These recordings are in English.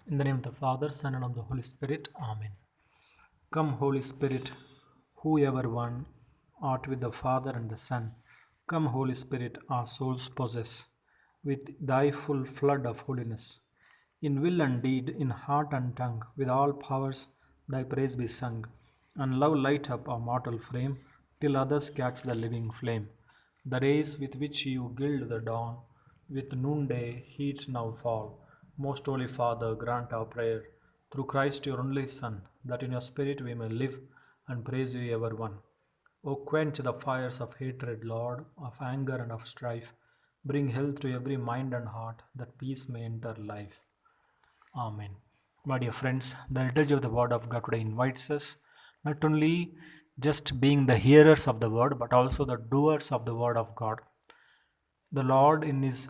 In the name of the Father, Son, and of the Holy Spirit. Amen. Come, Holy Spirit, whoever one art with the Father and the Son. Come, Holy Spirit, our souls possess with thy full flood of holiness. In will and deed, in heart and tongue, with all powers thy praise be sung. And love light up our mortal frame, till others catch the living flame. The rays with which you gild the dawn, with noonday heat now fall. Most Holy Father, grant our prayer through Christ your only Son, that in your Spirit we may live and praise you ever one. O quench the fires of hatred, Lord, of anger and of strife. Bring health to every mind and heart, that peace may enter life. Amen. My dear friends, the liturgy of the Word of God today invites us not only just being the hearers of the Word, but also the doers of the Word of God. The Lord, in His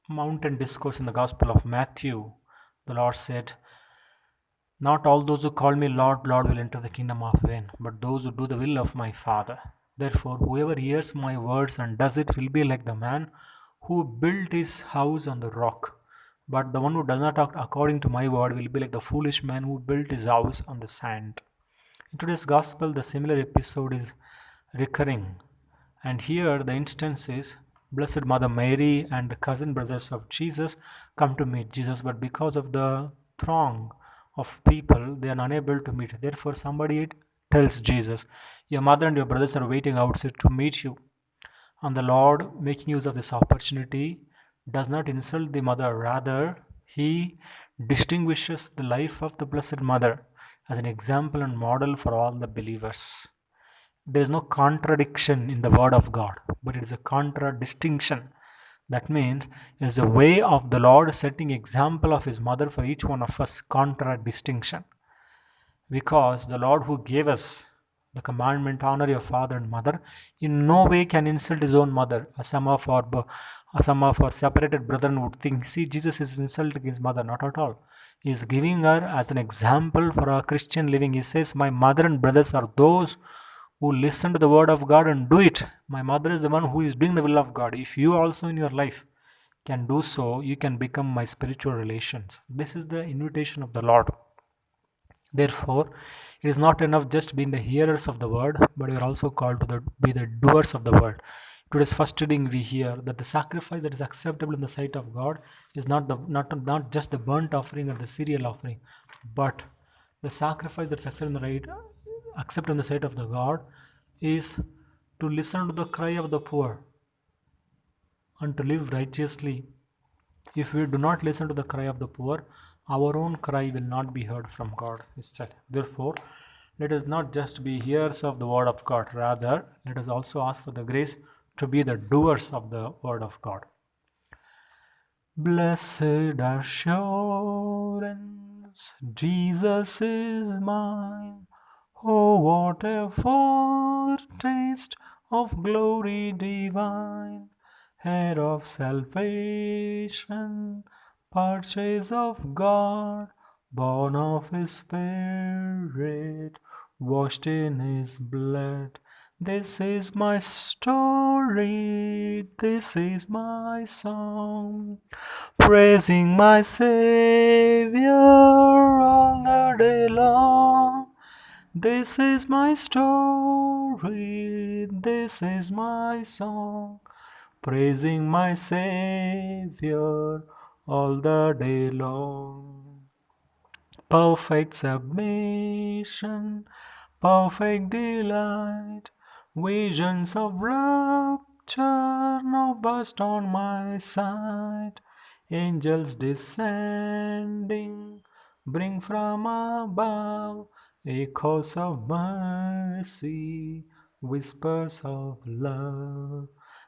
mountain discourse in the Gospel of Matthew, the Lord said, not all those who call me Lord, Lord will enter the kingdom of heaven, but those who do the will of my Father. Therefore, whoever hears my words and does it will be like the man who built his house on the rock. But the one who does not act according to my word will be like the foolish man who built his house on the sand. In today's Gospel, the similar episode is recurring. And here the instance is Blessed Mother Mary and the cousin brothers of Jesus come to meet Jesus, but because of the throng of people, they are unable to meet. Therefore, somebody tells Jesus, your mother and your brothers are waiting outside to meet you. And the Lord, making use of this opportunity, does not insult the mother, rather, he distinguishes the life of the Blessed Mother as an example and model for all the believers. There is no contradiction in the word of God, but it is a contradistinction. That means it is a way of the Lord setting example of his mother for each one of us, contradistinction. Because the Lord who gave us the commandment, honor your father and mother, in no way can insult his own mother. As some of our separated brethren would think, see, Jesus is insulting his mother. Not at all. He is giving her as an example for our Christian living. He says, my mother and brothers are those who listen to the word of God and do it. My mother is the one who is doing the will of God. If you also in your life can do so, you can become my spiritual relations. This is the invitation of the Lord. Therefore, it is not enough just being the hearers of the word, but we are also called to be the doers of the word. Today's first reading, we hear that the sacrifice that is acceptable in the sight of God is not just the burnt offering or the cereal offering, but the sacrifice that's accepted in the sight of the God is to listen to the cry of the poor and to live righteously. If we do not listen to the cry of the poor, our own cry will not be heard from God instead. Therefore, let us not just be hearers of the word of God, rather, let us also ask for the grace to be the doers of the word of God. Blessed assurance, Jesus is mine. Oh, what a foretaste of glory divine, heir of salvation, purchase of God, born of His Spirit, washed in His blood. This is my story, this is my song, praising my Savior all the day long. This is my story, this is my song, praising my Savior all the day long. Perfect submission, perfect delight, visions of rapture now burst on my sight. Angels descending, bring from above echoes of mercy, whispers of love.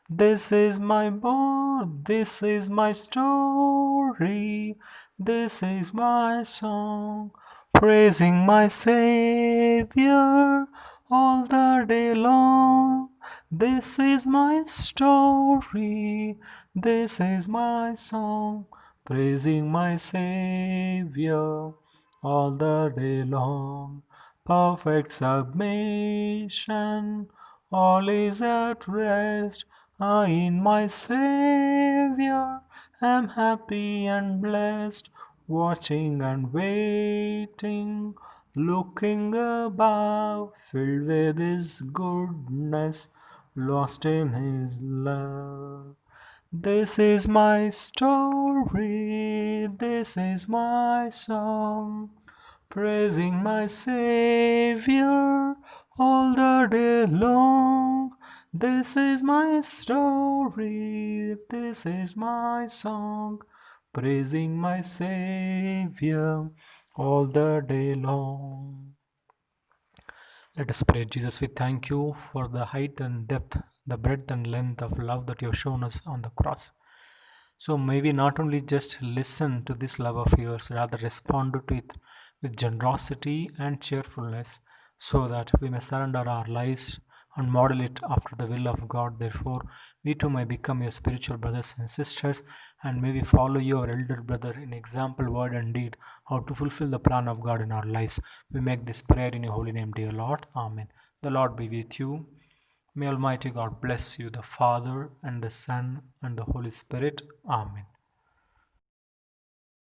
This is my bond, this is my story, this is my song, praising my Savior all the day long. This is my story, this is my song, praising my Savior all the day long. Perfect submission, all is at rest. I in my Savior am happy and blessed. watching and waiting, looking above, filled with His goodness, lost in His love. This is my story, this is my song, praising my Savior all the day long. This is my story, this is my song, praising my Savior all the day long. Let us pray. Jesus, we thank you for the height and depth, the breadth and length of love that you have shown us on the cross. So may we not only just listen to this love of yours, rather respond to it with generosity and cheerfulness, so that we may surrender our lives and model it after the will of God. Therefore, we too may become your spiritual brothers and sisters, and may we follow your elder brother in example, word, and deed, how to fulfill the plan of God in our lives. We make this prayer in your holy name, dear Lord. Amen. The Lord be with you. May Almighty God bless you, the Father, and the Son, and the Holy Spirit. Amen.